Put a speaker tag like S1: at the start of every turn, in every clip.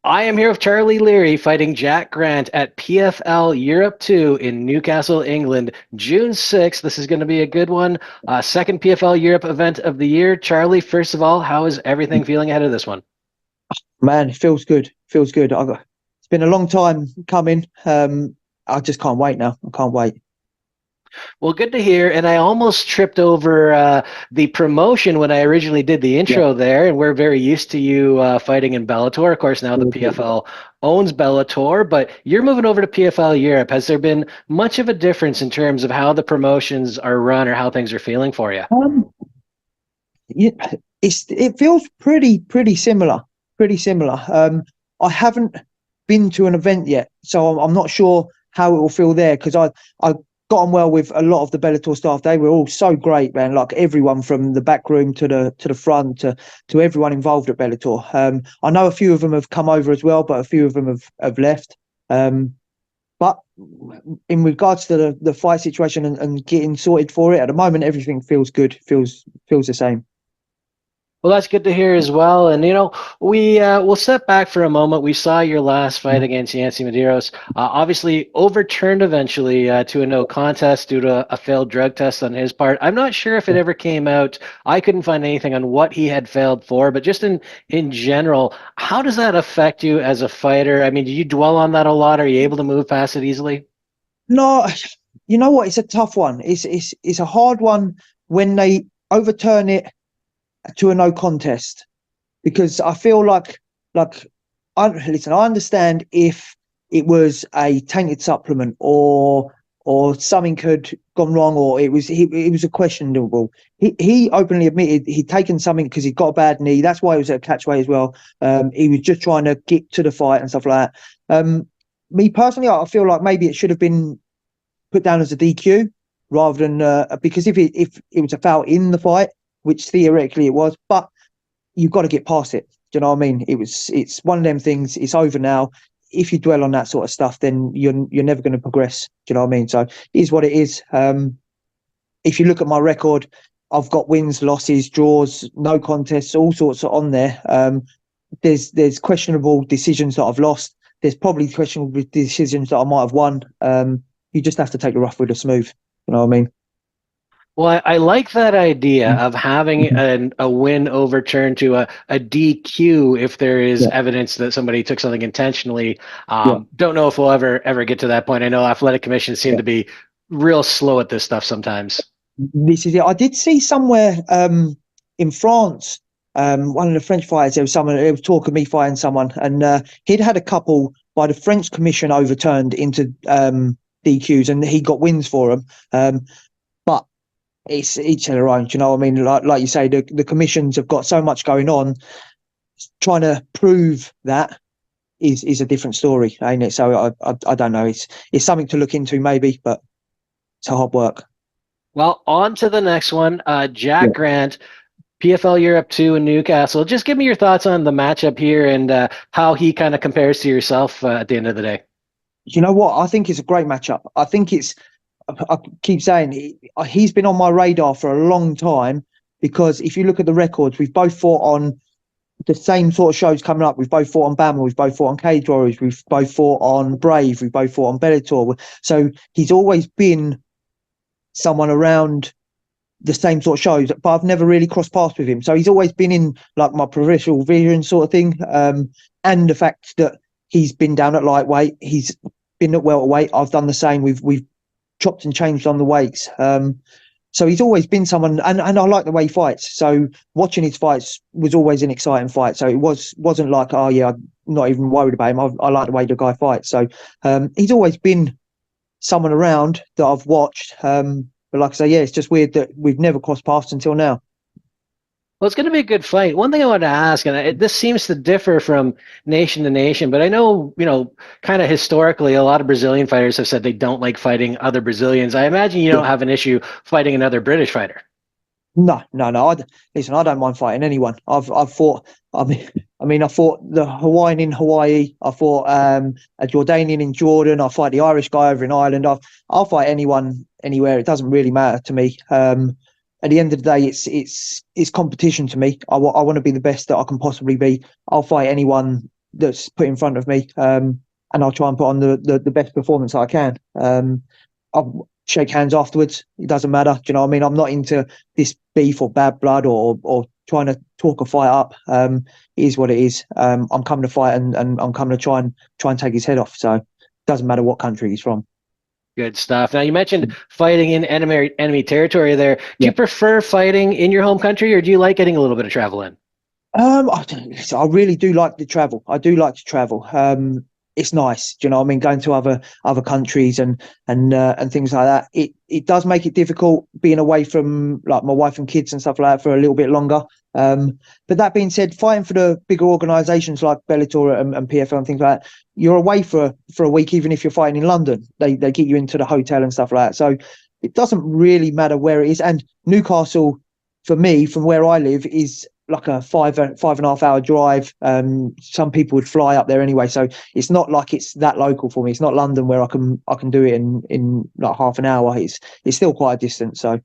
S1: I am here with Charlie Leary fighting Jack Grant at PFL Europe 2 in Newcastle, England, June 6th. This is going to be a good one. Second PFL Europe event of the year. Charlie, first of all, how is everything feeling ahead of this one?
S2: Man, it feels good. Feels good. It's been a long time coming. I just can't wait now. I can't wait.
S1: Well, good to hear. And I almost tripped over the promotion when I originally did the
S2: Yeah.
S1: intro there. And we're very used to you fighting in Bellator. Of course, now the PFL owns Bellator, but you're moving over to PFL Europe. Has there been much of a difference in terms of how the promotions are run or how things are feeling for you?
S2: Yeah, it feels pretty similar. Pretty similar. I haven't been to an event yet, so I'm not sure how it will feel there because I got on well with a lot of the Bellator staff. They were all so great, man. Like everyone from the back room to the front to everyone involved at Bellator. I know a few of them have come over as well, but a few of them have left. But in regards to the fight situation and getting sorted for it, at the moment everything feels good. Feels the same.
S1: Well, that's good to hear as well. And we'll step back for a moment. We saw your last fight against Yancy Medeiros, obviously overturned eventually to a no contest due to a failed drug test on his part. I'm not sure if it ever came out. I couldn't find anything on what he had failed for, but just in general, how does that affect you as a fighter? I mean, do you dwell on that a lot? Are you able to move past it easily?
S2: No, you know what? It's a tough one. It's a hard one when they overturn it to a no contest because I feel like I listen. I understand if it was a tainted supplement or something had gone wrong or it was a questionable. He openly admitted he'd taken something because he'd got a bad knee. That's why he was at a catchweight as well. He was just trying to get to the fight and stuff like that. Me personally, I feel like maybe it should have been put down as a DQ rather than because if it was a foul in the fight, which theoretically it was, but you've got to get past it. Do you know what I mean? It's one of them things. It's over now. If you dwell on that sort of stuff, then you're never going to progress. Do you know what I mean? So it is what it is. If you look at my record, I've got wins, losses, draws, no contests, all sorts of on there. There's questionable decisions that I've lost. There's probably questionable decisions that I might have won. You just have to take the rough with the smooth. You know what I mean?
S1: Well, I like that idea of having a win overturned to a DQ if there is
S2: Yeah,
S1: evidence that somebody took something intentionally.
S2: yeah,
S1: Don't know if we'll ever get to that point. I know athletic commissions seem
S2: yeah.
S1: to be real slow at this stuff sometimes.
S2: This is it. I did see somewhere in France, one of the French fighters. There was someone. There was talk of me fighting someone, and he'd had a couple by the French commission overturned into DQs, and he got wins for them. But it's each their own. Do you know what I mean? Like you say, the commissions have got so much going on. Trying to prove that is a different story, ain't it? So I don't know. It's something to look into maybe, but it's hard work.
S1: Well, on to the next one.
S2: Yeah.
S1: Jack Grant, PFL Europe 2 in Newcastle. Just give me your thoughts on the matchup here and how he kind of compares to yourself at the end of the day.
S2: You know what? I think it's a great matchup. I think it's. I keep saying he's been on my radar for a long time because if you look at the records, we've both fought on the same sort of shows coming up. We've both fought on Bama, we've both fought on Cage Warriors, we've both fought on Brave, we've both fought on Bellator. So he's always been someone around the same sort of shows, but I've never really crossed paths with him. So he's always been in like my peripheral vision sort of thing. And the fact that he's been down at lightweight, he's been at welterweight. I've done the same. We've chopped and changed on the weights. So he's always been someone, and I like the way he fights. So watching his fights was always an exciting fight. So it wasn't like, oh yeah, I'm not even worried about him. I like the way the guy fights. So he's always been someone around that I've watched. But like I say, yeah, it's just weird that we've never crossed paths until now.
S1: Well, it's going to be a good fight. One thing I wanted to ask, and this seems to differ from nation to nation, but I know, kind of historically, a lot of Brazilian fighters have said they don't like fighting other Brazilians. I imagine you
S2: Yeah.
S1: don't have an issue fighting another British fighter.
S2: No, no, no. Listen, I don't mind fighting anyone. I've fought. I fought the Hawaiian in Hawaii. I fought a Jordanian in Jordan. I fight the Irish guy over in Ireland. I'll fight anyone anywhere. It doesn't really matter to me. At the end of the day, it's competition to me. I want to be the best that I can possibly be. I'll fight anyone that's put in front of me, and I'll try and put on the best performance I can. I'll shake hands afterwards. It doesn't matter. Do you know what I mean? I'm not into this beef or bad blood or trying to talk a fight up. It is what it is. I'm coming to fight, and I'm coming to try and take his head off. So it doesn't matter what country he's from.
S1: Good stuff. Now you mentioned fighting in enemy territory there. Do
S2: Yeah.
S1: you prefer fighting in your home country, or do you like getting a little bit of travel in?
S2: I really do like the travel. I do like to travel. It's nice, do you know what I mean? Going to other countries and things like that. It does make it difficult being away from like my wife and kids and stuff like that for a little bit longer. But that being said, fighting for the bigger organisations like Bellator and PFL and things like that, you're away for a week, even if you're fighting in London. They get you into the hotel and stuff like that. So it doesn't really matter where it is. And Newcastle, for me, from where I live, is like a 5.5 hour drive. Some people would fly up there anyway, so it's not like it's that local for me. It's not London where I can do it in like half an hour. It's still quite a distance, so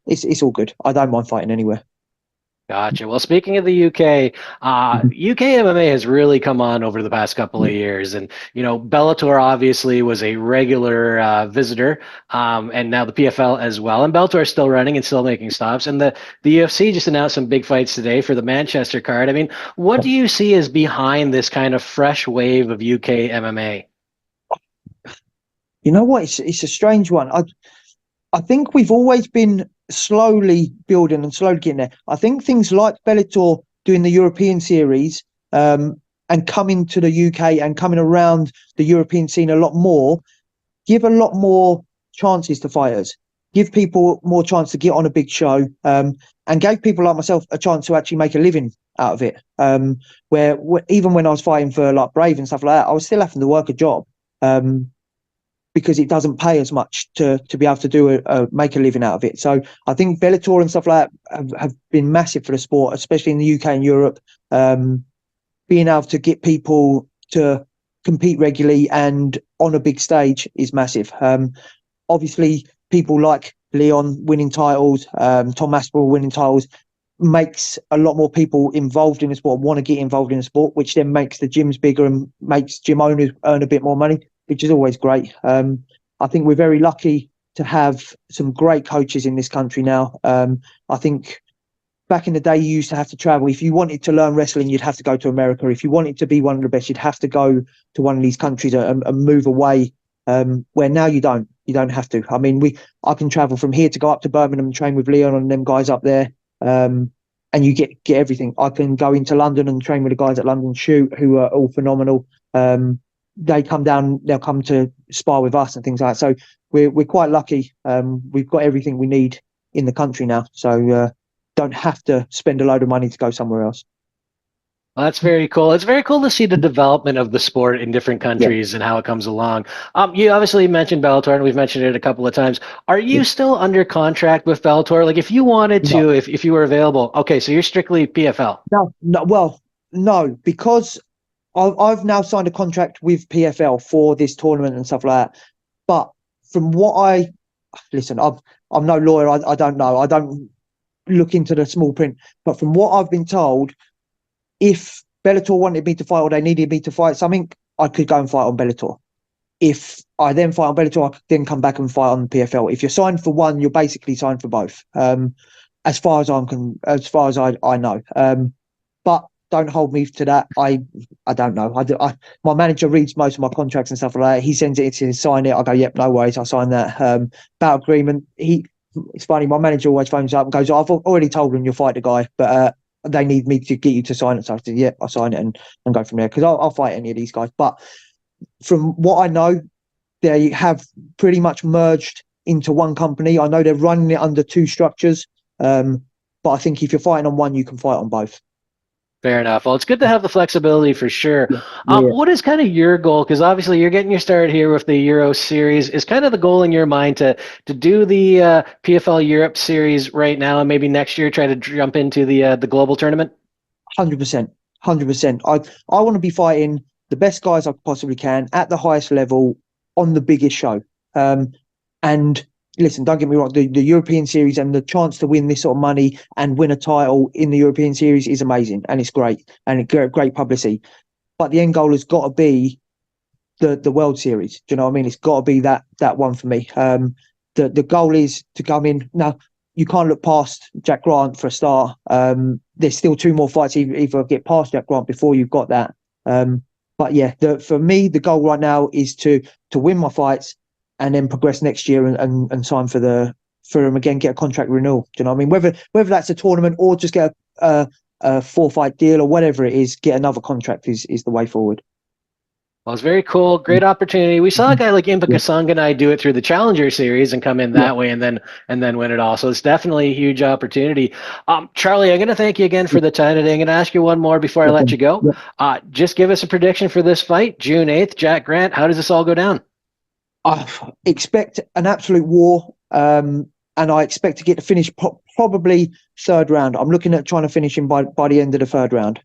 S2: it's all good. I don't mind fighting anywhere.
S1: Gotcha. Well, speaking of the UK, UK MMA has really come on over the past couple of years, and Bellator obviously was a regular visitor, and now the PFL as well, and Bellator is still running and still making stops, and the UFC just announced some big fights today for the Manchester card. I mean, what do you see as behind this kind of fresh wave of UK MMA?
S2: You know what? It's a strange one. I think we've always been slowly building and slowly getting there. I think things like Bellator doing the European series, and coming to the UK and coming around the European scene a lot more, give a lot more chances to fighters, give people more chance to get on a big show, and gave people like myself a chance to actually make a living out of it. Where even when I was fighting for like Brave and stuff like that, I was still having to work a job. Because it doesn't pay as much to be able to do make a living out of it. So I think Bellator and stuff like that have been massive for the sport, especially in the UK and Europe. Being able to get people to compete regularly and on a big stage is massive. Obviously, people like Leon winning titles, Tom Aspinall winning titles, makes a lot more people involved in the sport, want to get involved in the sport, which then makes the gyms bigger and makes gym owners earn a bit more money, which is always great. I think we're very lucky to have some great coaches in this country now. I think back in the day, you used to have to travel. If you wanted to learn wrestling, you'd have to go to America. If you wanted to be one of the best, you'd have to go to one of these countries and move away. Where now you don't have to. I mean, I can travel from here to go up to Birmingham and train with Leon and them guys up there. And you get everything. I can go into London and train with the guys at London Shoot, who are all phenomenal. They come down, they'll come to spar with us and things like that. So we're quite lucky. We've got everything we need in the country now. So don't have to spend a load of money to go somewhere else.
S1: Well, that's very cool. It's very cool to see the development of the sport in different countries and how it comes along. You obviously mentioned Bellator, and we've mentioned it a couple of times. Are you still under contract with Bellator? Like, if you wanted to,
S2: No.
S1: if you were available, okay, so you're strictly PFL.
S2: No, because I've now signed a contract with PFL for this tournament and stuff like that. But from what I'm no lawyer. I don't know. I don't look into the small print. But from what I've been told, if Bellator wanted me to fight or they needed me to fight something, I could go and fight on Bellator. If I then fight on Bellator, I could then come back and fight on the PFL. If you're signed for one, you're basically signed for both. As far as I know. But don't hold me to that. I don't know. My manager reads most of my contracts and stuff like that. He sends it to sign it. I go, yep, no worries. I'll sign that. About agreement. It's funny. My manager always phones up and goes, I've already told them you'll fight the guy, but they need me to get you to sign it. So I said, yeah, I'll sign it and go from there because I'll fight any of these guys. But from what I know, they have pretty much merged into one company. I know they're running it under two structures. But I think if you're fighting on one, you can fight on both.
S1: Fair enough. Well, it's good to have the flexibility for sure.
S2: Yeah.
S1: What is kind of your goal? Because obviously you're getting your start here with the Euro series. Is kind of the goal in your mind to do the PFL Europe series right now, and maybe next year try to jump into the global tournament?
S2: 100%. I want to be fighting the best guys I possibly can at the highest level on the biggest show. And listen, don't get me wrong, the European series and the chance to win this sort of money and win a title in the European series is amazing, and it's great, and great publicity. but the end goal has got to be the World Series. Do you know what I mean? It's got to be that one for me. The goal is to come in. Now, you can't look past Jack Grant for a start. There's still 2 more fights, either get past Jack Grant before you've got that. But yeah, for me, the goal right now is to win my fights and then progress next year and sign for him again, get a contract renewal. Do you know what I mean? Whether that's a tournament or just get a 4-fight deal or whatever it is, get another contract is the way forward.
S1: Well, it's very cool. Great opportunity. We saw a guy like Impa
S2: Yeah.
S1: Kasanganay do it through the Challenger Series and come in that way and then win it all. So it's definitely a huge opportunity. Charlie, I'm going to thank you again for the time today. I'm going to ask you one more before I let you go. Just give us a prediction for this fight, June 8th, Jack Grant. How does this all go down?
S2: I expect an absolute war, and I expect to get to finish probably 3rd round. I'm looking at trying to finish him by the end of the 3rd round.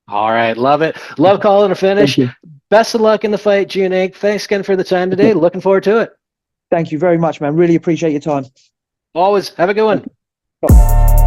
S1: All right. Love it. Love calling a finish. Best of luck in the fight, June 8th. Thanks again for the time today. Looking forward to it.
S2: Thank you very much, man. Really appreciate your time.
S1: Always. Have a good one.